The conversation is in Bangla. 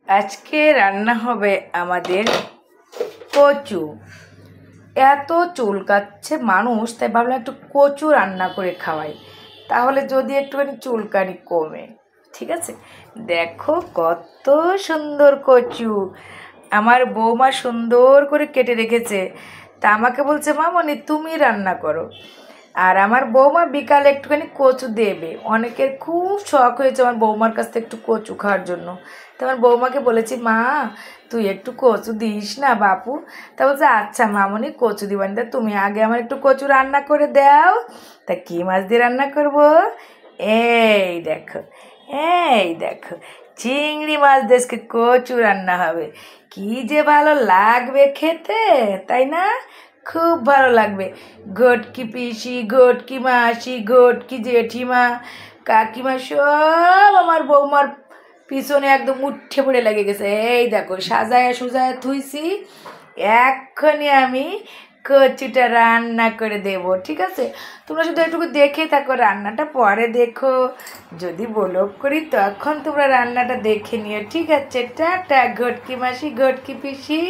আজকে রান্না হবে আমাদের কচু। এত চুলকাচ্ছে মানুষ, তাই ভাবলাম একটু কচু রান্না করে খাওয়াই, তাহলে যদি একটুখানি চুলকানি কমে। ঠিক আছে, দেখো কত সুন্দর কচু আমার বৌমা সুন্দর করে কেটে রেখেছে। তা আমাকে বলছে মামনি তুমি রান্না করো। আর আমার বৌমা বিকালে একটুখানি কচু দেবে, অনেকের খুব শখ হয়েছে আমার বৌমার কাছ থেকে একটু কচু খাওয়ার জন্য। তো আমার বৌমাকে বলেছি মা তুই একটু কচু দিস না বাপু। তা বলছে আচ্ছা মামনি কচু দিবানি, তা তুমি আগে আমার একটু কচু রান্না করে দাও। তা কী মাছ দিয়ে রান্না করব? এই দেখো, এই দেখো, চিংড়ি মাছ দিয়ে কচু রান্না হবে। কি যে ভালো লাগবে খেতে, তাই না? খুব ভালো লাগবে। ঘটকি পিসি, ঘটকি মাসি, ঘটকি জেঠিমা, কাকিমা সব আমার বৌমার পিছনে একদম উঠে পড়ে লেগে গেছে। এই দেখো সাজায় সুজায় থুইছি, এক্ষুনি আমি কচুটা রান্না করে দেব। ঠিক আছে, তোমরা শুধু একটু দেখে থাকো, রান্নাটা পরে দেখো। যদি ব্লগ করি তখন তোমরা রান্নাটা দেখে নিও। ঠিক আছে, টাটা ঘটকি মাসি, ঘটকি পিসি।